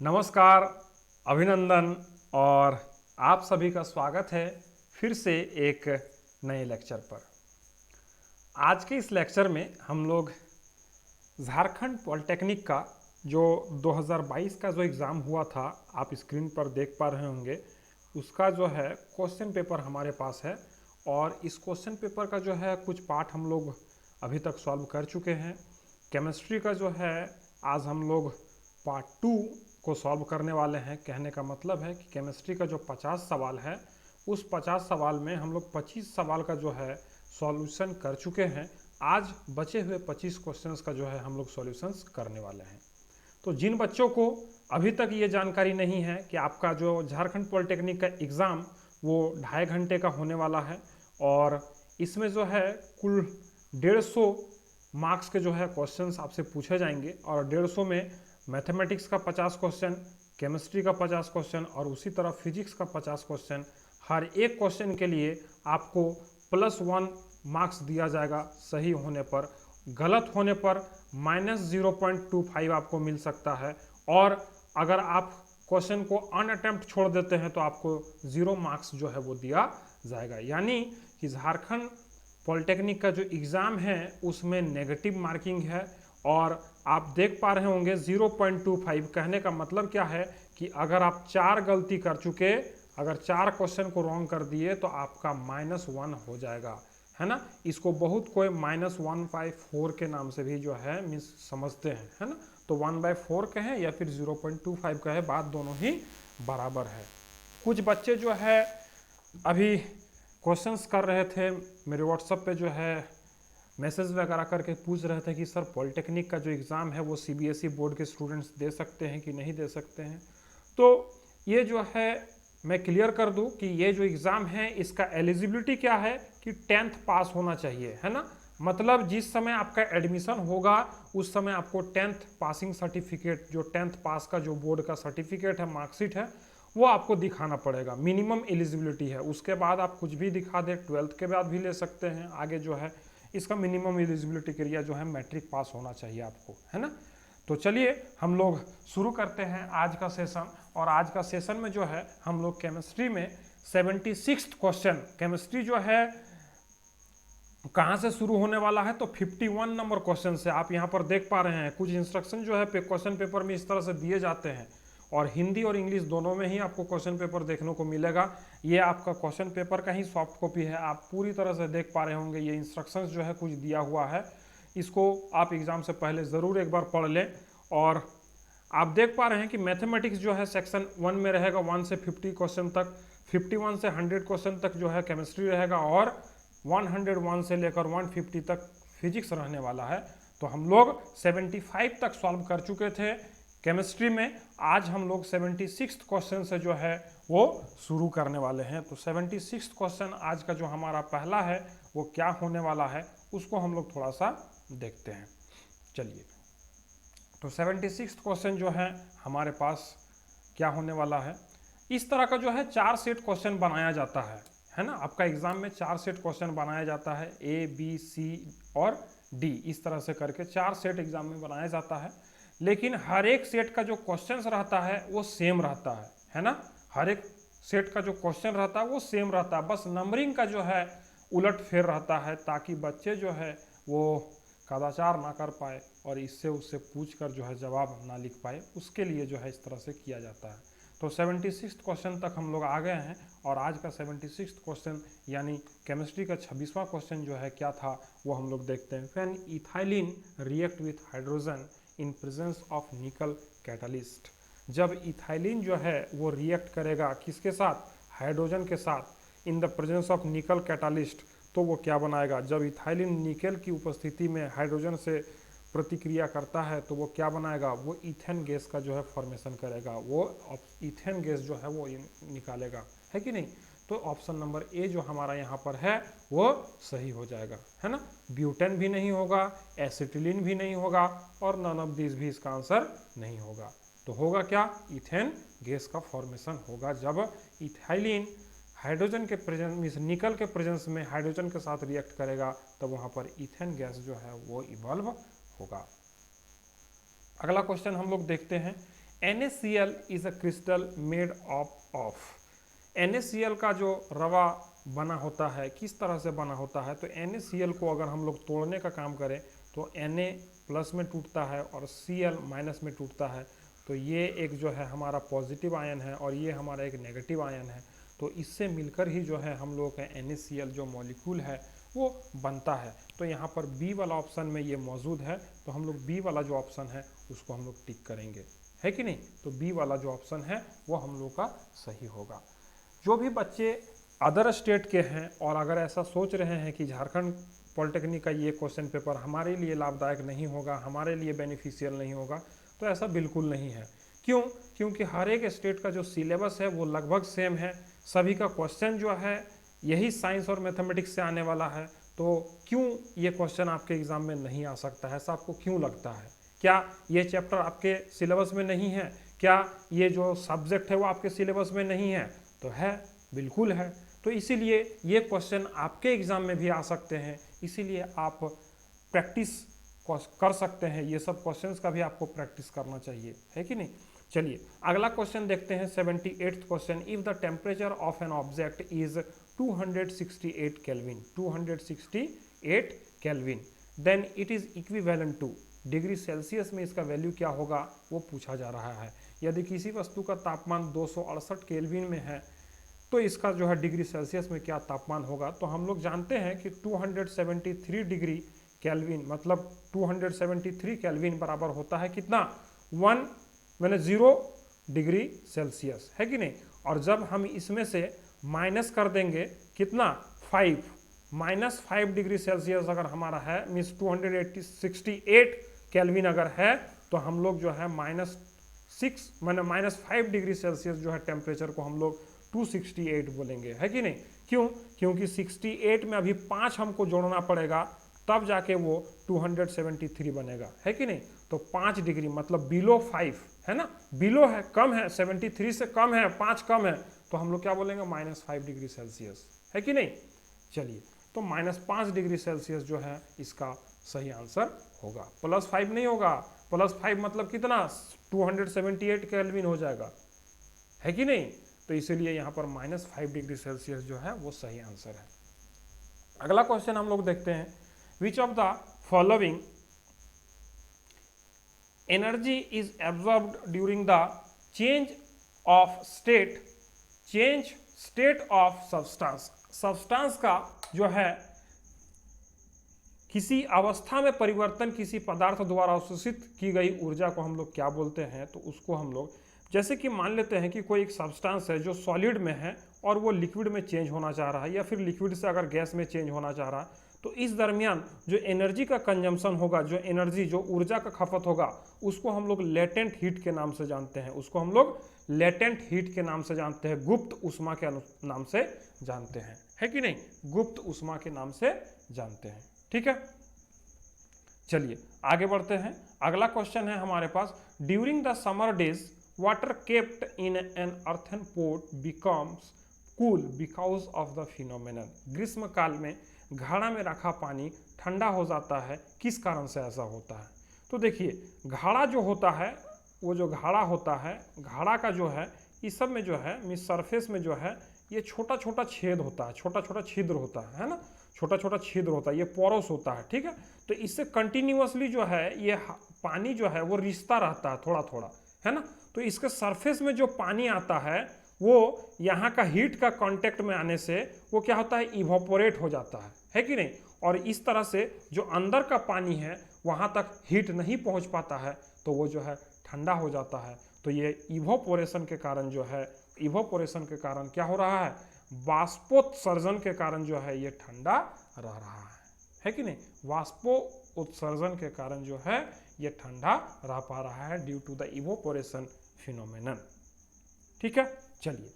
नमस्कार, अभिनंदन और आप सभी का स्वागत है फिर से एक नए लेक्चर पर। आज के इस लेक्चर में हम लोग झारखंड पॉलिटेक्निक का जो 2022 का जो एग्ज़ाम हुआ था, आप स्क्रीन पर देख पा रहे होंगे, उसका जो है क्वेश्चन पेपर हमारे पास है। और इस क्वेश्चन पेपर का जो है कुछ पार्ट हम लोग अभी तक सॉल्व कर चुके हैं। केमिस्ट्री का जो है आज हम लोग पार्ट 2 को सॉल्व करने वाले हैं। कहने का मतलब है कि केमिस्ट्री का जो 50 सवाल है, उस 50 सवाल में हम लोग 25 सवाल का जो है सॉल्यूशन कर चुके हैं। आज बचे हुए 25 क्वेश्चंस का जो है हम लोग सॉल्यूशंस करने वाले हैं। तो जिन बच्चों को अभी तक ये जानकारी नहीं है कि आपका जो झारखंड पॉलिटेक्निक का एग्ज़ाम वो 2.5 घंटे का होने वाला है और इसमें जो है कुल 150 मार्क्स के जो है क्वेश्चंस आपसे पूछे जाएंगे और 150 में मैथमेटिक्स का 50 क्वेश्चन, केमिस्ट्री का 50 क्वेश्चन और उसी तरह फिजिक्स का 50 क्वेश्चन। हर एक क्वेश्चन के लिए आपको +1 मार्क्स दिया जाएगा सही होने पर। गलत होने पर -0.25 आपको मिल सकता है और अगर आप क्वेश्चन को अनअटेम्प्ट छोड़ देते हैं तो आपको 0 मार्क्स जो है वो दिया जाएगा। यानी कि झारखंड पॉलिटेक्निक का जो एग्ज़ाम है उसमें नेगेटिव मार्किंग है और आप देख पा रहे होंगे 0.25। कहने का मतलब क्या है कि अगर आप 4 गलती कर चुके, अगर 4 क्वेश्चन को रॉन्ग कर दिए तो आपका -1 हो जाएगा, है ना। इसको बहुत कोई -1/4 के नाम से भी जो है मिस समझते हैं, है ना। तो 1/4 कहें या फिर 0.25 कहें, बात दोनों ही बराबर है। कुछ बच्चे जो है अभी क्वेश्चंस कर रहे थे, मेरे व्हाट्सएप पे जो है मैसेज वगैरह करके पूछ रहे थे कि सर पॉलिटेक्निक का जो एग्ज़ाम है वो सीबीएसई बोर्ड के स्टूडेंट्स दे सकते हैं कि नहीं दे सकते हैं। तो ये जो है मैं क्लियर कर दूं कि ये जो एग्ज़ाम है इसका एलिजिबिलिटी क्या है कि 10th पास होना चाहिए, है ना। मतलब जिस समय आपका एडमिशन होगा उस समय आपको 10th पासिंग सर्टिफिकेट, जो 10th पास का जो बोर्ड का सर्टिफिकेट है, मार्कशीट है, वो आपको दिखाना पड़ेगा। मिनिमम एलिजिबिलिटी है, उसके बाद आप कुछ भी दिखा दें, 12th के बाद भी ले सकते हैं। आगे जो है इसका मिनिमम एलिजिबिलिटी क्राइटेरिया जो है मैट्रिक पास होना चाहिए आपको, है ना। तो चलिए हम लोग शुरू करते हैं आज का सेशन। और आज का सेशन में जो है हम लोग केमिस्ट्री में 76 क्वेश्चन, केमिस्ट्री जो है कहाँ से शुरू होने वाला है तो 51 नंबर क्वेश्चन से। आप यहाँ पर देख पा रहे हैं कुछ इंस्ट्रक्शन जो है क्वेश्चन पेपर में इस तरह से दिए जाते हैं और हिंदी और इंग्लिश दोनों में ही आपको क्वेश्चन पेपर देखने को मिलेगा। ये आपका क्वेश्चन पेपर का ही सॉफ्ट कॉपी है, आप पूरी तरह से देख पा रहे होंगे। ये इंस्ट्रक्शंस जो है कुछ दिया हुआ है, इसको आप एग्जाम से पहले ज़रूर एक बार पढ़ लें। और आप देख पा रहे हैं कि मैथमेटिक्स जो है सेक्शन 1 में रहेगा 1 से 50 क्वेश्चन तक, 51 से 100 क्वेश्चन तक जो है केमिस्ट्री रहेगा और 101 से लेकर 150 तक फिजिक्स रहने वाला है। तो हम लोग 75 तक सॉल्व कर चुके थे केमिस्ट्री में। आज हम लोग 76 क्वेश्चन से जो है वो शुरू करने वाले हैं। तो 76 क्वेश्चन आज का जो हमारा पहला है वो क्या होने वाला है उसको हम लोग थोड़ा सा देखते हैं। चलिए, तो 76 क्वेश्चन जो है हमारे पास क्या होने वाला है, इस तरह का जो है 4 सेट क्वेश्चन बनाया जाता है ना। आपका एग्जाम में 4 सेट क्वेश्चन बनाया जाता है, A, B, C और D, इस तरह से करके 4 सेट एग्जाम में बनाया जाता है। लेकिन हर एक सेट का जो क्वेश्चंस रहता है वो सेम रहता है ना। हर एक सेट का जो क्वेश्चन रहता है वो सेम रहता है, बस नंबरिंग का जो है उलट फेर रहता है, ताकि बच्चे जो है वो कदाचार ना कर पाए और इससे उससे पूछ कर जो है जवाब ना लिख पाए, उसके लिए जो है इस तरह से किया जाता है। तो 76 क्वेश्चन तक हम लोग आ गए हैं और आज का 76 क्वेश्चन यानी केमिस्ट्री का 26वां क्वेश्चन जो है क्या था वो हम लोग देखते हैं। When ethylene react with hydrogen in presence of निकल कैटालिस्ट। जब इथाइलिन जो है वो रिएक्ट करेगा किसके साथ, हाइड्रोजन के साथ, इन द प्रेजेंस ऑफ निकल कैटालिस्ट, तो वो क्या बनाएगा। जब इथाइलिन निकेल की उपस्थिति में हाइड्रोजन से प्रतिक्रिया करता है तो वो क्या बनाएगा, वो इथेन गैस का जो है फॉर्मेशन करेगा, वो इथेन गैस जो है वो निकालेगा, है कि नहीं। तो ऑप्शन नंबर ए जो हमारा यहाँ पर है वो सही हो जाएगा, है ना। ब्यूटेन भी नहीं होगा, एसिटिलीन भी नहीं होगा और नन ऑफ दिस भी इसका आंसर नहीं होगा। तो होगा क्या, इथेन गैस का फॉर्मेशन होगा जब इथाइलिन हाइड्रोजन के प्रेजेंस मीन्स निकल के प्रेजेंस में हाइड्रोजन के साथ रिएक्ट करेगा, तब वहाँ पर इथेन गैस जो है वो इवॉल्व होगा। अगला क्वेश्चन हम लोग देखते हैं। NaCl is a crystal made of NaCl का जो रवा बना होता है किस तरह से बना होता है, तो NaCl को अगर हम लोग तोड़ने का काम करें तो Na प्लस में टूटता है और Cl माइनस में टूटता है। तो ये एक जो है हमारा पॉजिटिव आयन है और ये हमारा एक नेगेटिव आयन है। तो इससे मिलकर ही जो है हम लोग का NaCl जो मॉलिक्यूल है वो बनता है। तो यहाँ पर बी वाला ऑप्शन में ये मौजूद है, तो हम लोग बी वाला जो ऑप्शन है उसको हम लोग टिक करेंगे, है कि नहीं। तो बी वाला जो ऑप्शन है वो हम लोग का सही होगा। जो भी बच्चे अदर स्टेट के हैं और अगर ऐसा सोच रहे हैं कि झारखंड पॉलिटेक्निक का ये क्वेश्चन पेपर हमारे लिए लाभदायक नहीं होगा, हमारे लिए बेनिफिशियल नहीं होगा, तो ऐसा बिल्कुल नहीं है। क्यों? क्योंकि हर एक स्टेट का जो सिलेबस है वो लगभग सेम है, सभी का क्वेश्चन जो है यही साइंस और मैथमेटिक्स से आने वाला है। तो क्यों ये क्वेश्चन आपके एग्जाम में नहीं आ सकता है, ऐसा आपको क्यों लगता है? क्या ये चैप्टर आपके सिलेबस में नहीं है? क्या ये जो सब्जेक्ट है वो आपके सिलेबस में नहीं है? तो है, बिल्कुल है। तो इसीलिए ये क्वेश्चन आपके एग्जाम में भी आ सकते हैं, इसीलिए आप प्रैक्टिस कर सकते हैं। ये सब क्वेश्चंस का भी आपको प्रैक्टिस करना चाहिए, है कि नहीं। चलिए अगला क्वेश्चन देखते हैं, 78th question. If the temperature of an object is 268 kelvin, 268 kelvin, then it is equivalent to degree Celsius में इसका वैल्यू क्या होगा वो पूछा जा रहा है। यदि किसी वस्तु का तापमान 268 केल्विन में है तो इसका जो है डिग्री सेल्सियस में क्या तापमान होगा। तो हम लोग जानते हैं कि 273 डिग्री केल्विन मतलब 273 केल्विन बराबर होता है कितना, 0 डिग्री सेल्सियस, है कि नहीं। और जब हम इसमें से माइनस कर देंगे कितना, 5, -5 डिग्री सेल्सियस अगर हमारा है, मीन्स 268 केल्विन अगर है, तो हम लोग जो है -5 डिग्री सेल्सियस जो है टेम्परेचर को हम लोग 268 बोलेंगे, है कि नहीं। क्यों? क्योंकि 68 में अभी 5 हमको जोड़ना पड़ेगा, तब जाके वो 273 बनेगा, है कि नहीं। तो 5 डिग्री मतलब बिलो 5 है ना, बिलो है, कम है, 73 से कम है, 5 कम है, तो हम लोग क्या बोलेंगे, -5 डिग्री सेल्सियस, है कि नहीं। चलिए, तो -5 डिग्री सेल्सियस जो है इसका सही आंसर होगा, +5 नहीं होगा। +5 मतलब कितना, 278 केल्विन हो जाएगा, है कि नहीं। तो इसीलिए यहाँ पर -5 डिग्री सेल्सियस जो है वो सही आंसर है। अगला क्वेश्चन हम लोग देखते हैं, which of the following energy is absorbed during the change state of substance. Substance का जो है किसी अवस्था में परिवर्तन, किसी पदार्थ द्वारा अवशोषित की गई ऊर्जा को हम लोग क्या बोलते हैं, तो उसको हम लोग, जैसे कि मान लेते हैं कि कोई एक सब्सटेंस है जो सॉलिड में है और वो लिक्विड में चेंज होना चाह रहा है, या फिर लिक्विड से अगर गैस में चेंज होना चाह रहा है, तो इस दरमियान जो एनर्जी का कंजम्पशन होगा, जो एनर्जी, जो ऊर्जा का खपत होगा, उसको हम लोग लेटेंट हीट के नाम से जानते हैं, उसको हम लोग लेटेंट हीट के नाम से जानते हैं, गुप्त ऊष्मा के नाम से जानते हैं, है कि नहीं, गुप्त ऊष्मा के नाम से जानते हैं, ठीक है। चलिए आगे बढ़ते हैं। अगला क्वेश्चन है हमारे पास, during the summer days water kept in an earthen pot becomes cool because of the phenomenon। ग्रीष्म काल में घड़ा में रखा पानी ठंडा हो जाता है, किस कारण से ऐसा होता है। तो देखिए, घड़ा जो होता है, वो जो घड़ा होता है, घड़ा का जो है इस सब में जो है, मीन्स सरफेस में जो है ये छोटा छोटा छेद होता है, छोटा छोटा छिद्र होता है ना, छोटा छोटा छिद्र होता है, ये पोरस होता है, ठीक है। तो इससे कंटिन्यूअसली जो है ये पानी जो है वो रिश्ता रहता है थोड़ा थोड़ा, है ना। तो इसके सरफेस में जो पानी आता है वो यहाँ का हीट का कांटेक्ट में आने से वो क्या होता है, इवोपोरेट हो जाता है कि नहीं। और इस तरह से जो अंदर का पानी है वहाँ तक हीट नहीं पहुँच पाता है, तो वो जो है ठंडा हो जाता है। तो ये इवोपोरेशन के कारण जो है, इवोपोरेशन के कारण क्या हो रहा है, वाष्पोत्सर्जन के कारण जो है ये ठंडा रह रहा है कि नहीं। वाष्पोत्सर्जन के कारण जो है ये ठंडा रह पा रहा है, due to the evaporation phenomenon, ठीक है। चलिए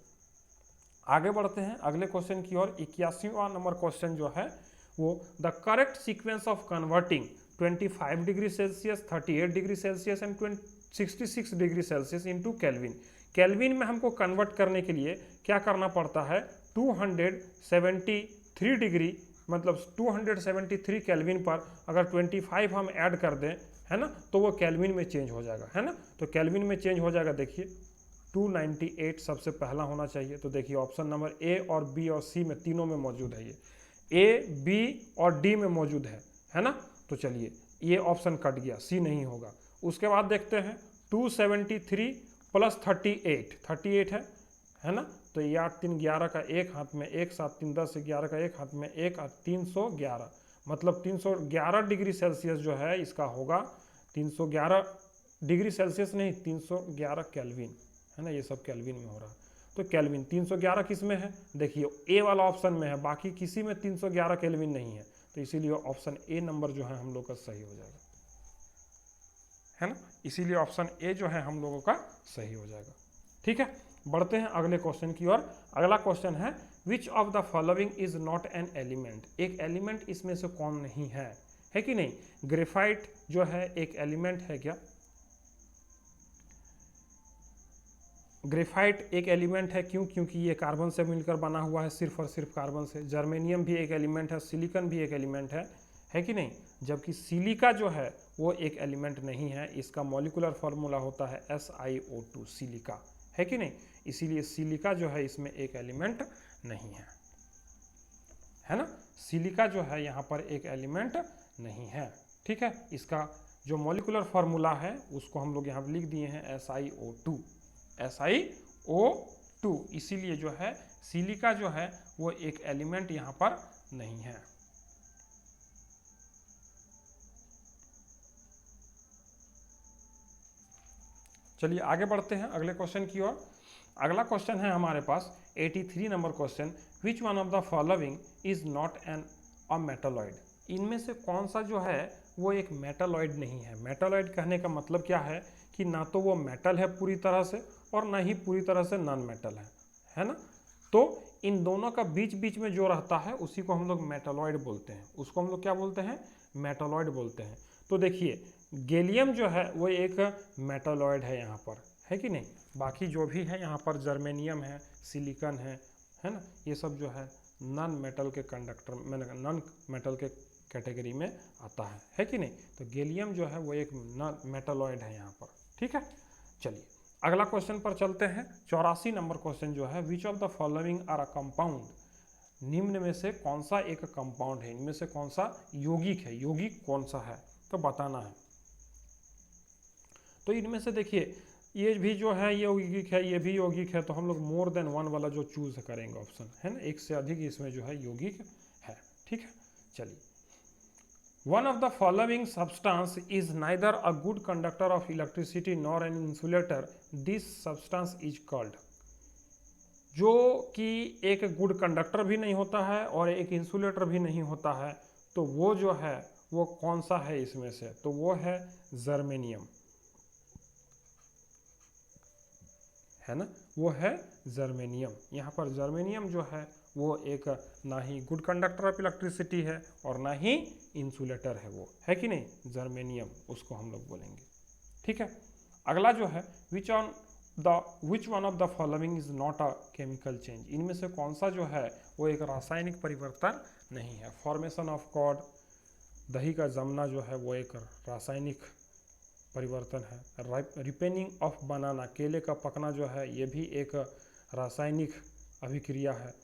आगे बढ़ते हैं अगले क्वेश्चन की ओर। 81वां नंबर क्वेश्चन जो है वो, the correct sequence of converting 25 degree Celsius, 38 degree Celsius and 66 degree Celsius into kelvin. Kelvin में हमको कन्वर्ट करने के लिए क्या करना पड़ता है, 273 डिग्री मतलब 273 केल्विन पर अगर 25 हम ऐड कर दें, है ना, तो वो केल्विन में चेंज हो जाएगा, है ना। तो केल्विन में चेंज हो जाएगा। देखिए 298 सबसे पहला होना चाहिए। तो देखिए ऑप्शन नंबर ए और बी और सी में तीनों में मौजूद है, ये ए बी और डी में मौजूद है ना। तो चलिए ये ऑप्शन कट गया, सी नहीं होगा। उसके बाद देखते हैं 273 प्लस 38 है ना। तो ये 8 3 11 का एक हाथ में, 1 7 3 10 11 का एक हाथ में, 1 311, मतलब 311 डिग्री सेल्सियस जो है इसका होगा। 311 डिग्री सेल्सियस नहीं, 311 केल्विन, है ना। ये सब केल्विन में हो रहा है। तो केल्विन 311 किस में है, देखिए ए वाला ऑप्शन में है, बाकी किसी में 311 केल्विन नहीं है। तो इसीलिए ऑप्शन ए नंबर जो है हम लोग का सही हो जाएगा, है ना। इसीलिए ऑप्शन ए जो है हम लोगों का सही हो जाएगा। ठीक है, बढ़ते हैं अगले क्वेश्चन की ओर। अगला क्वेश्चन है which of the following is not an element. एक एलिमेंट इसमें से कौन नहीं है कि नहीं। ग्रेफाइट जो है एक एलिमेंट है क्या। ग्रेफाइट एक एलिमेंट है, क्यों, क्योंकि ये कार्बन से मिलकर बना हुआ है, सिर्फ और सिर्फ कार्बन से। जर्मेनियम भी एक एलिमेंट है, सिलिकॉन भी एक एलिमेंट है कि नहीं। जबकि सिलिका जो है वो एक एलिमेंट नहीं है, इसका मॉलिक्यूलर फार्मूला होता है SiO2, सिलिका, है कि नहीं। इसीलिए सिलिका जो है इसमें एक एलिमेंट नहीं है ना। सिलिका जो है यहाँ पर एक एलिमेंट नहीं है। ठीक है, इसका जो मॉलिक्यूलर फार्मूला है उसको हम लोग यहाँ पर लिख दिए हैं SiO2, इसीलिए जो है सिलिका जो है वो एक एलिमेंट यहाँ पर नहीं है। चलिए आगे बढ़ते हैं अगले क्वेश्चन की ओर। अगला क्वेश्चन है हमारे पास 83 number question, which one of the following is not an a metalloid. इनमें से कौन सा जो है वो एक मेटालॉइड नहीं है। मेटालॉइड कहने का मतलब क्या है कि ना तो वो मेटल है पूरी तरह से और ना ही पूरी तरह से नॉन मेटल है ना। तो इन दोनों का बीच बीच में जो रहता है उसी को हम लोग मेटालॉइड बोलते हैं। उसको हम लोग क्या बोलते हैं, मेटालॉइड बोलते हैं। तो देखिए गैलियम जो है वो एक मेटालॉइड है यहाँ पर, है कि नहीं। बाकी जो भी है यहाँ पर जर्मेनियम है, सिलिकॉन है ना, ये सब जो है नॉन मेटल के कंडक्टर में, नॉन मेटल के कैटेगरी में आता है कि नहीं। तो गैलियम जो है वो एक नॉन मेटालॉइड है यहाँ पर। ठीक है, चलिए अगला क्वेश्चन पर चलते हैं। 84 नंबर क्वेश्चन जो है which of the following are a compound. निम्न में से कौन सा एक कंपाउंड है, इनमें से कौन सा यौगिक है, यौगिक कौन सा है तो बताना है। तो इनमें से देखिए ये भी जो है ये यौगिक है, ये भी यौगिक है, तो हम लोग मोर देन वन वाला जो चूज करेंगे ऑप्शन, है ना, एक से अधिक इसमें जो है यौगिक है। ठीक है, चलिए one of the following substance is neither a good conductor of electricity nor an insulator, this substance is called. जो कि एक गुड कंडक्टर भी नहीं होता है और एक इंसुलेटर भी नहीं होता है, तो वो जो है वो कौन सा है इसमें से, तो वो है जर्मेनियम, है ना, वो है जर्मेनियम। यहाँ पर जर्मेनियम जो है वो एक ना ही गुड कंडक्टर ऑफ इलेक्ट्रिसिटी है और ना ही इंसुलेटर है, वो है कि नहीं, जर्मेनियम उसको हम लोग बोलेंगे। ठीक है, अगला जो है which one of the following is not a chemical change. इनमें से कौन सा जो है वो एक रासायनिक परिवर्तन नहीं है। फॉर्मेशन ऑफ कॉर्ड, दही का जमना जो है वो एक रासायनिक परिवर्तन है। रिपेनिंग ऑफ बनाना, केले का पकना जो है ये भी एक रासायनिक अभिक्रिया है।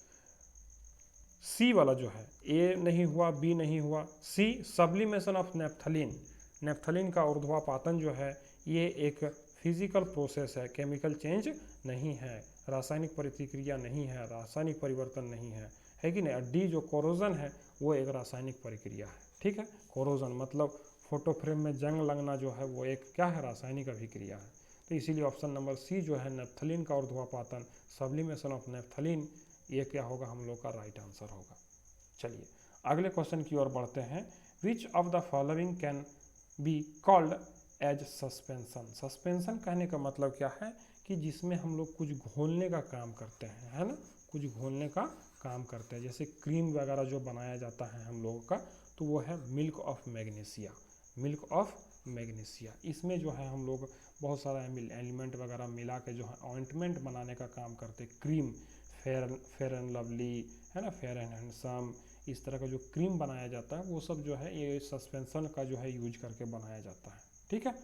सी वाला जो है, ए नहीं हुआ, बी नहीं हुआ, सी सब्लिमेशन ऑफ नेप्थलीन, नेप्थलीन का ऊर्ध्वापातन जो है ये एक फिजिकल प्रोसेस है, केमिकल चेंज नहीं है, रासायनिक प्रतिक्रिया नहीं है, रासायनिक परिवर्तन नहीं है कि नहीं। डी जो कोरोजन है वो एक रासायनिक प्रक्रिया है। ठीक है, कोरोजन मतलब फोटो फ्रेम में जंग लगना जो है वो एक क्या है, रासायनिक अभिक्रिया है। तो इसीलिए ऑप्शन नंबर सी जो है नेप्थलीन का ऊर्ध्वापातन, सब्लिमेशन ऑफ नेप्थलीन, ये क्या होगा हम लोग का राइट आंसर होगा। चलिए अगले क्वेश्चन की ओर बढ़ते हैं। Which of the following can be called as suspension. Suspension कहने का मतलब क्या है कि जिसमें हम लोग कुछ घोलने का काम करते हैं, है ना, कुछ घोलने का काम करते हैं। जैसे क्रीम वगैरह जो बनाया जाता है हम लोगों का, तो वो है milk of magnesia, milk of magnesia. इसमें जो है हम लोग बहुत सारा एलिमेंट वगैरह मिला के जो है ऑइंटमेंट बनाने का काम करते हैं। क्रीम, फेयर एंड लवली, है ना, फेयर एंड हैंडसम, इस तरह का जो क्रीम बनाया जाता है वो सब जो है ये सस्पेंशन का जो है यूज करके बनाया जाता है। ठीक है,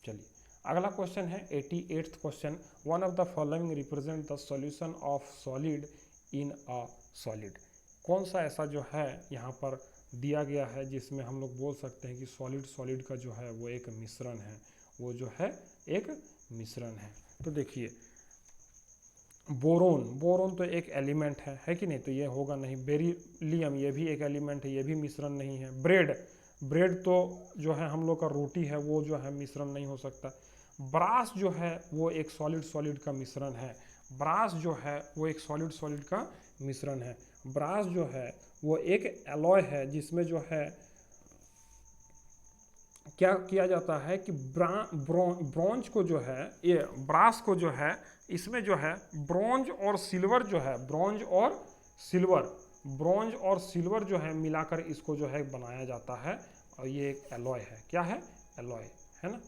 चलिए अगला क्वेश्चन है 88th question, one of the following represent the solution of solid in a solid. कौन सा ऐसा जो है यहाँ पर दिया गया है जिसमें हम लोग बोल सकते हैं कि सॉलिड का जो है वो एक मिश्रण है, वो जो है एक मिश्रण है। तो देखिए बोरोन तो एक एलिमेंट है कि नहीं, तो ये होगा नहीं। बेरिलियम ये भी एक एलिमेंट है, ये भी मिश्रण नहीं है। ब्रेड तो जो है हम लोग का रोटी है, वो जो है मिश्रण नहीं हो सकता। ब्रास जो है वो एक सॉलिड का मिश्रण है। ब्रास जो है वो एक सॉलिड का मिश्रण है। ब्रास जो है वो एक एलॉय है जिसमें जो है क्या किया जाता है कि ब्रॉन्ज को जो है, ये ब्रास को जो है, इसमें जो है ब्रॉन्ज और सिल्वर जो है, ब्रॉन्ज और सिल्वर जो है मिलाकर इसको जो है बनाया जाता है। और ये एक एलॉय है। क्या है? एलॉय है ना,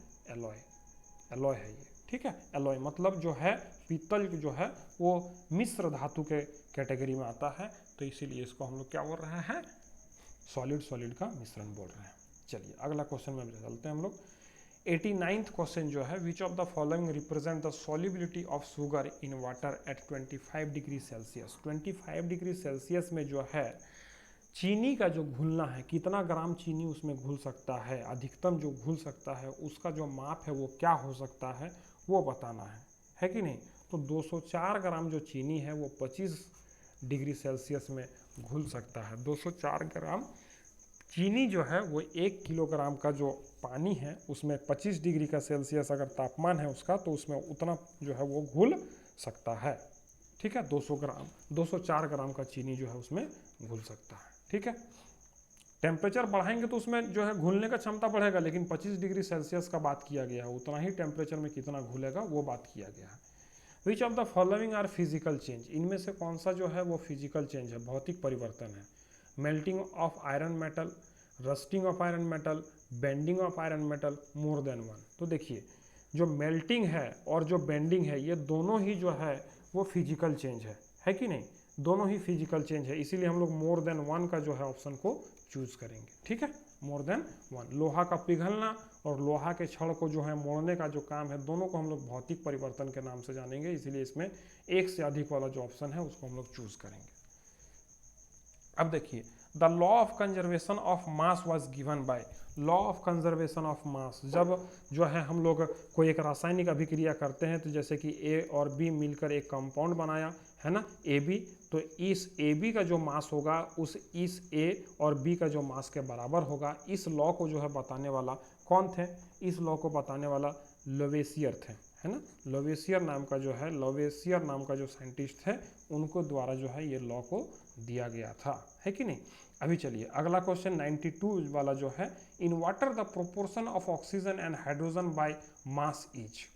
एलॉय है ये। ठीक है, एलॉय मतलब जो है पीतल जो है वो मिश्र धातु के कैटेगरी में आता है, तो इसीलिए इसको हम लोग क्या बोल रहे हैं? सॉलिड का मिश्रण बोल रहे हैं। चलिए अगला क्वेश्चन में चलते हैं हम लोग। 89th क्वेश्चन जो है, which of the following represent the solubility of sugar in water at 25 degree Celsius. 25 degree Celsius में जो है चीनी का जो घुलना है, कितना ग्राम चीनी उसमें घुल सकता है, अधिकतम जो घुल सकता है उसका जो माप है वो क्या हो सकता है, वो बताना है कि नहीं। तो 204 ग्राम जो चीनी है वो 25 डिग्री सेल्सियस में घुल सकता है। 204 ग्राम चीनी जो है वो 1 किलोग्राम का जो पानी है उसमें 25 डिग्री का सेल्सियस अगर तापमान है उसका, तो उसमें उतना जो है वो घुल सकता है। ठीक है, 204 ग्राम का चीनी जो है उसमें घुल सकता है। ठीक है, टेम्परेचर बढ़ाएंगे तो उसमें जो है घुलने का क्षमता बढ़ेगा, लेकिन 25 डिग्री सेल्सियस का बात किया गया है, उतना ही टेम्परेचर में कितना घुलेगा वो बात किया गया है। Which of the following are physical change. इनमें से कौन सा जो है वो फिजिकल चेंज है, भौतिक परिवर्तन है? Melting of iron metal, rusting of iron metal, bending of iron metal, more than one. तो देखिए जो मेल्टिंग है और जो बेंडिंग है ये दोनों ही जो है वो फिजिकल चेंज है कि नहीं, दोनों ही फिजिकल चेंज है, इसीलिए हम लोग मोर देन वन का जो है ऑप्शन को चूज करेंगे। ठीक है, मोर देन वन। लोहा का पिघलना और लोहा के छड़ को जो है मोड़ने का जो काम है, दोनों को हम लोग भौतिक परिवर्तन के नाम से जानेंगे, इसीलिए इसमें एक से अधिक वाला जो ऑप्शन है उसको हम लोग चूज करेंगे। अब देखिए, the law of conservation of mass was given by. Law of conservation of mass, जब जो है हम लोग कोई एक रासायनिक अभिक्रिया करते हैं, तो जैसे कि ए और बी मिलकर एक कंपाउंड बनाया है ना, ए बी, तो इस ए बी का जो मास होगा उस इस ए और बी का जो मास के बराबर होगा। इस लॉ को जो है बताने वाला कौन थे? इस लॉ को बताने वाला लोवेसियर थे, है ना। लोवेसियर नाम का जो साइंटिस्ट है उनको द्वारा जो है ये लॉ को दिया गया था, है कि नहीं। अभी चलिए अगला क्वेश्चन 92 वाला जो है, in water the proportion of oxygen and hydrogen by mass is.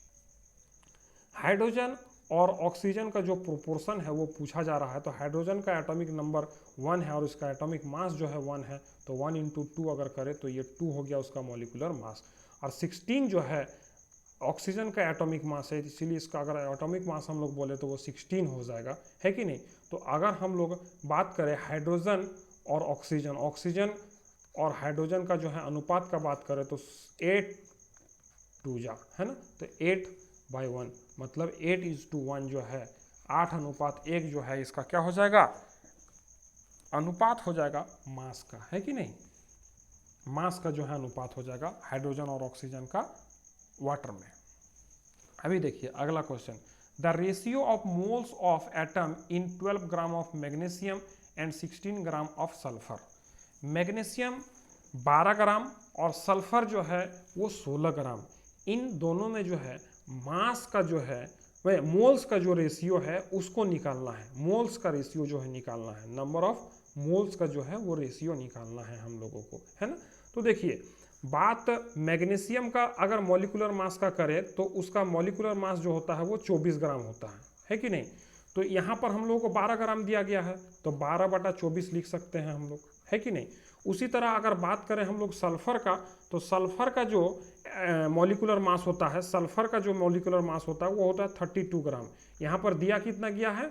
Hydrogen और ऑक्सीजन का जो प्रोपोर्शन है वो पूछा जा रहा है। तो हाइड्रोजन का एटॉमिक नंबर 1 है और उसका एटॉमिक मास जो है 1 है, तो 1 × 2 अगर करें तो ये 2 हो गया उसका मॉलिक्यूलर मास। और 16 जो है ऑक्सीजन का एटॉमिक मास है, इसीलिए इसका अगर एटॉमिक मास हम लोग बोले तो वो 16 हो जाएगा, है कि नहीं। तो अगर हम लोग बात करें हाइड्रोजन और ऑक्सीजन और हाइड्रोजन का जो है अनुपात का बात करें तो 8:2 है ना, तो 8/1 मतलब 8:1 जो है 8:1 जो है इसका क्या हो जाएगा, अनुपात हो जाएगा मास का, है कि नहीं। मास का जो है अनुपात हो जाएगा हाइड्रोजन और ऑक्सीजन का वाटर में। अभी देखिए अगला question, the ratio of moles of atom in 12 gram of magnesium and 16 gram of sulphur. Magnesium 12 ग्राम और सल्फर जो है वो 16 ग्राम। इन दोनों में जो है मास का जो है वह मोल्स का जो रेशियो है उसको निकालना है। मोल्स का रेशियो जो है निकालना है, नंबर ऑफ मोल्स का जो है वो रेशियो निकालना है हम लोगों को, है ना। तो देखिए बात मैग्नीशियम का अगर मॉलिक्यूलर मास का करें तो उसका मॉलिक्यूलर मास जो होता है वो 24 ग्राम होता है कि नहीं। तो यहाँ पर हम लोगों को 12 ग्राम दिया गया है, तो 12/24 लिख सकते हैं हम लोग, है कि नहीं। उसी तरह अगर बात करें हम लोग सल्फर का, तो सल्फर का जो मॉलिक्यूलर मास होता है, वो होता है 32 ग्राम। यहाँ पर दिया कितना गया है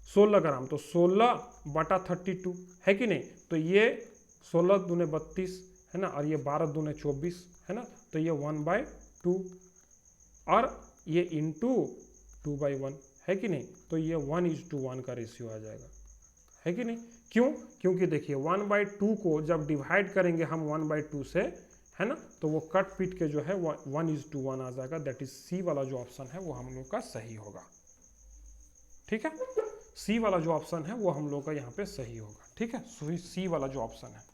16 ग्राम, तो 16/32 है कि नहीं। तो ये 16 दूने 32 है ना, और ये 12 दूने 24 है ना, तो ये 1/2 और ये इंटू 2/1 है कि नहीं। तो ये 1:1 का रेशियो आ जाएगा, है कि नहीं। क्यों? क्योंकि देखिए 1/2 को जब डिवाइड करेंगे हम 1/2 से, है ना, तो वो कट पीट के जो है 1:1 आ जाएगा। दैट इज सी वाला जो ऑप्शन है वो हम लोग का सही होगा। ठीक है, सी वाला जो ऑप्शन है वो हम लोग का यहाँ पे सही होगा। ठीक है, सी वाला जो ऑप्शन है।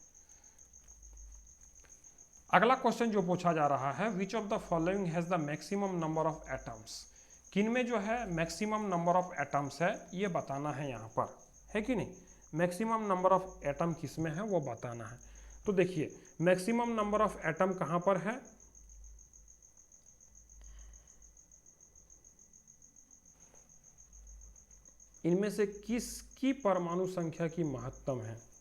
अगला क्वेश्चन जो पूछा जा रहा है, which of the following has the maximum number of atoms. किन में जो है मैक्सिमम नंबर ऑफ एटम्स है ये बताना है यहाँ पर, है कि नहीं। मैक्सिमम नंबर ऑफ एटम किस में है वो बताना है। तो देखिए मैक्सिमम नंबर ऑफ एटम कहाँ पर है, इनमें से किसकी परमाणु संख्या की महत्तम है।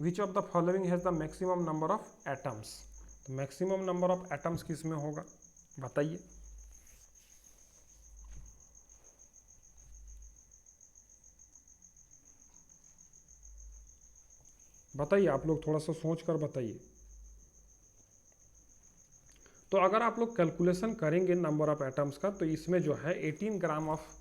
Which of the following has the maximum number of atoms, तो मैक्सिमम नंबर ऑफ एटम्स किस में होगा बताइए। बताइए आप लोग, थोड़ा सा सोच कर बताइए। तो अगर आप लोग कैलकुलेशन करेंगे नंबर ऑफ एटम्स का, तो इसमें जो है 18 ग्राम ऑफ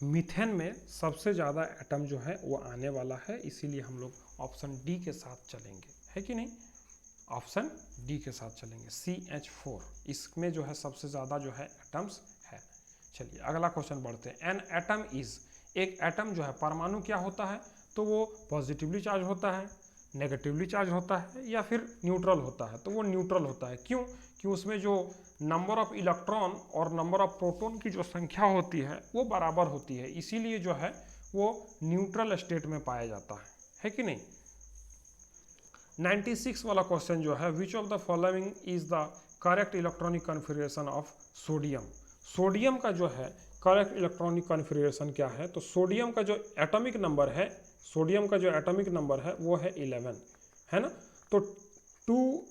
मीथेन में सबसे ज़्यादा एटम जो है वो आने वाला है, इसीलिए हम लोग ऑप्शन डी के साथ चलेंगे, है कि नहीं। ऑप्शन डी के साथ चलेंगे, CH4 इसमें जो है सबसे ज़्यादा जो है एटम्स है। चलिए अगला क्वेश्चन बढ़ते हैं। एन एटम इज, एक एटम जो है परमाणु क्या होता है, तो वो पॉजिटिवली चार्ज होता है, नेगेटिवली चार्ज होता है, या फिर न्यूट्रल होता है। तो वो न्यूट्रल होता है। क्यों? कि उसमें जो नंबर ऑफ इलेक्ट्रॉन और नंबर ऑफ प्रोटॉन की जो संख्या होती है वो बराबर होती है, इसीलिए जो है वो न्यूट्रल स्टेट में पाया जाता है कि नहीं। 96 वाला क्वेश्चन जो है, which of the following is the correct electronic configuration of sodium. Sodium का जो है करेक्ट इलेक्ट्रॉनिक कॉन्फ़िगरेशन क्या है, तो सोडियम का जो एटॉमिक नंबर है, सोडियम का जो एटॉमिक नंबर है वो है 11, है ना। तो 2,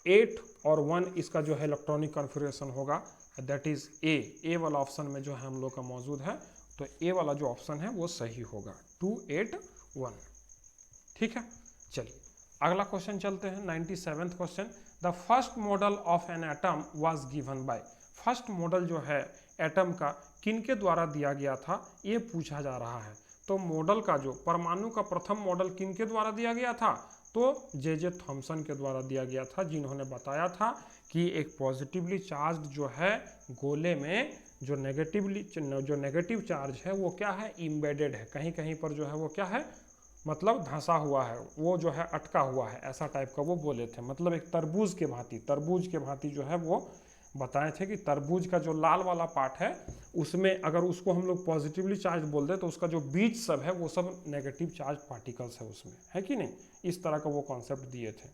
8 और 1 इसका जो है इलेक्ट्रॉनिक कॉन्फ़िगरेशन होगा, दैट इज ए वाला ऑप्शन में जो है हम लोग का मौजूद है। तो ए वाला जो ऑप्शन है वो सही होगा, 2, 8, 1। ठीक है, चलिए अगला क्वेश्चन चलते हैं। 97th question, the first model of an atom was given by. First model जो है एटम का किनके द्वारा दिया गया था ये पूछा जा रहा है। तो मॉडल का जो परमाणु का प्रथम मॉडल किनके द्वारा दिया गया था, तो जे थॉमसन के द्वारा दिया गया था, जिन्होंने बताया था कि एक पॉजिटिवली चार्ज जो है गोले में जो नेगेटिव चार्ज है वो क्या है, इम्बेडेड है, कहीं कहीं पर जो है वो क्या है, मतलब धंसा हुआ है, वो जो है अटका हुआ है, ऐसा टाइप का वो बोले थे। मतलब एक तरबूज के भांति जो है वो बताए थे कि तरबूज का जो लाल वाला पार्ट है उसमें अगर उसको हम लोग पॉजिटिवली चार्ज बोल दें तो उसका जो बीज सब है वो सब नेगेटिव चार्ज पार्टिकल्स है उसमें, है कि नहीं। इस तरह का वो कॉन्सेप्ट दिए थे।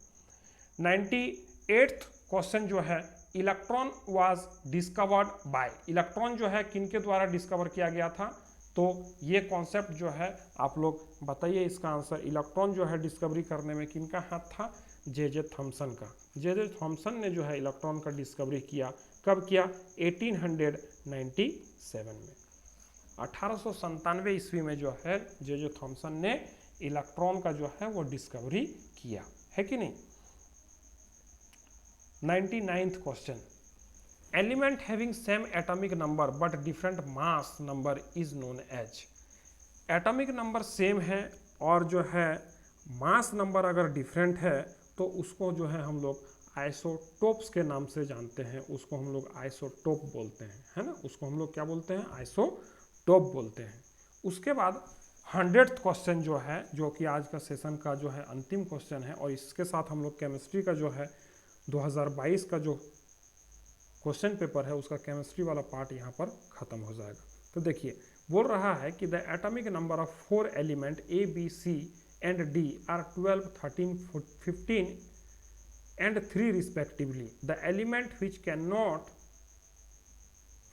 98th क्वेश्चन जो है, electron was discovered by. Electron जो है किनके द्वारा डिस्कवर किया गया था, तो ये कॉन्सेप्ट जो है आप लोग बताइए इसका आंसर। इलेक्ट्रॉन जो है डिस्कवरी करने में किनका हाथ था, जे थॉमसन का। जे थॉमसन ने जो है इलेक्ट्रॉन का डिस्कवरी किया, कब किया, 1897 में। 1897 ईस्वी में जो है जे थॉमसन ने इलेक्ट्रॉन का जो है वो डिस्कवरी किया, है कि नहीं। 99th question, element having same atomic number but different mass number is known as. Atomic number same है और जो है मास नंबर अगर डिफरेंट है तो उसको जो है हम लोग आइसोटोप्स के नाम से जानते हैं, उसको हम लोग आइसोटोप बोलते हैं, है ना, उसको हम लोग क्या बोलते हैं, आइसोटोप बोलते हैं। उसके बाद 100th क्वेश्चन जो है, जो कि आज का सेशन का जो है अंतिम क्वेश्चन है, और इसके साथ हम लोग केमिस्ट्री का जो है 2022 का जो क्वेश्चन पेपर है उसका केमिस्ट्री वाला पार्ट यहाँ पर खत्म हो जाएगा। तो देखिए बोल रहा है कि the atomic number of 4 element A, B, C and D are 12, 13, 15 and 3 respectively. The element which cannot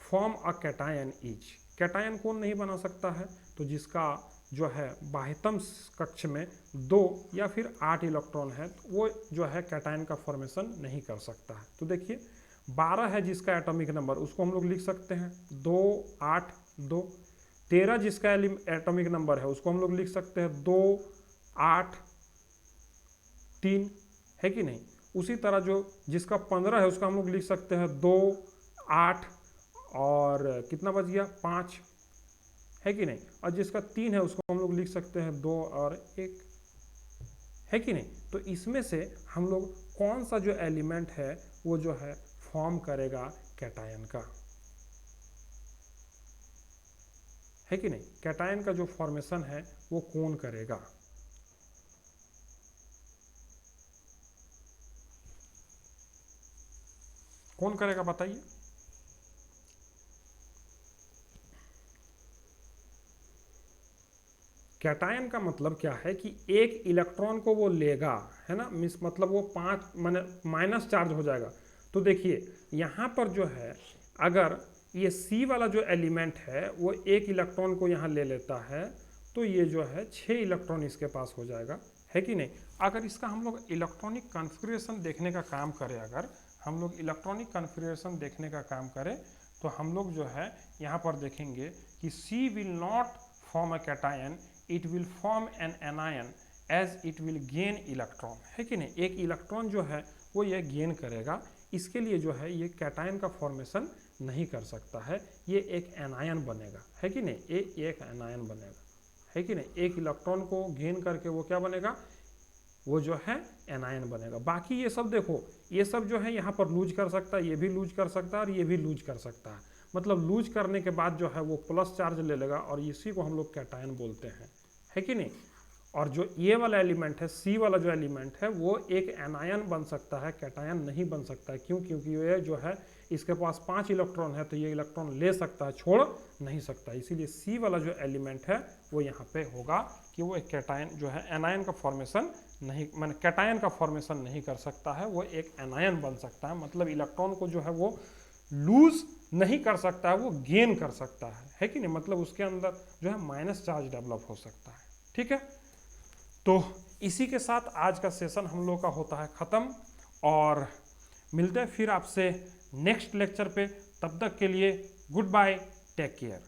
form a cation is. Cation कौन नहीं बना सकता है, तो जिसका जो है बाह्यतम कक्ष में 2 या फिर 8 इलेक्ट्रॉन है, तो वो जो है कैटायन का फॉर्मेशन नहीं कर सकता है। तो देखिए 12 है जिसका एटॉमिक नंबर, उसको हम लोग लिख सकते हैं 2 8 2। 13 जिसका एटॉमिक नंबर है उसको हम लोग लिख सकते हैं 2 8 3, है कि नहीं। उसी तरह जो जिसका 15 है उसका हम लोग लिख सकते हैं 2 8 और कितना बच गया 5, है कि नहीं। और जिसका 3 है उसको हम लोग लिख सकते हैं 2 और 1, है कि नहीं। तो इसमें से हम लोग कौन सा जो एलिमेंट है वो जो है फॉर्म करेगा कैटायन का, है कि नहीं। कैटायन का जो फॉर्मेशन है वो कौन करेगा। कौन करेगा बताइए। कैटायन का मतलब क्या है कि एक इलेक्ट्रॉन को वो लेगा, है ना, मीन्स मतलब वो 5 माइनस चार्ज हो जाएगा। तो देखिए यहाँ पर जो है अगर ये सी वाला जो एलिमेंट है वो एक इलेक्ट्रॉन को यहाँ ले लेता है तो ये जो है 6 इलेक्ट्रॉन इसके पास हो जाएगा, है कि नहीं। अगर इसका हम लोग इलेक्ट्रॉनिक कॉन्फ़िगरेशन देखने का काम करें, अगर हम लोग इलेक्ट्रॉनिक कॉन्फ़िगरेशन देखने का काम करें तो हम लोग जो है यहाँ पर देखेंगे कि C will not form a cation, it will form an anion as it will gain electron, है कि नहीं। एक इलेक्ट्रॉन जो है वो ये गेन करेगा, इसके लिए जो है ये कैटायन का फॉर्मेशन नहीं कर सकता है, ये एक एनायन बनेगा, है कि नहीं। ये एक एनायन बनेगा, है कि नहीं। एक इलेक्ट्रॉन को गेन करके वो क्या बनेगा, वो जो है एनायन बनेगा। बाकी ये सब देखो, ये सब जो है यहाँ पर लूज कर सकता है, ये भी लूज कर सकता है और ये भी लूज कर सकता है। मतलब लूज करने के बाद जो है वो प्लस चार्ज ले लेगा और इसी को हम लोग कैटायन बोलते हैं, है कि नहीं। और जो ये वाला एलिमेंट है, सी वाला जो एलिमेंट है वो एक एनायन बन सकता है, कैटायन नहीं बन सकता है। क्यों? क्योंकि ये जो है इसके पास 5 इलेक्ट्रॉन है तो ये इलेक्ट्रॉन ले सकता है, छोड़ नहीं सकता। इसीलिए सी वाला जो एलिमेंट है वो यहाँ पे होगा कि वो एक कैटायन जो है एनायन का फॉर्मेशन नहीं, माने कैटायन का फॉर्मेशन नहीं कर सकता है, वो एक एनायन बन सकता है। मतलब इलेक्ट्रॉन को जो है वो लूज नहीं कर सकता है, वो गेन कर सकता है कि नहीं। मतलब उसके अंदर जो है माइनस चार्ज डेवलप हो सकता है, ठीक है। तो इसी के साथ आज का सेशन हम लोग का होता है ख़त्म और मिलते हैं फिर आपसे नेक्स्ट लेक्चर पे। तब तक के लिए गुड बाय, टेक केयर।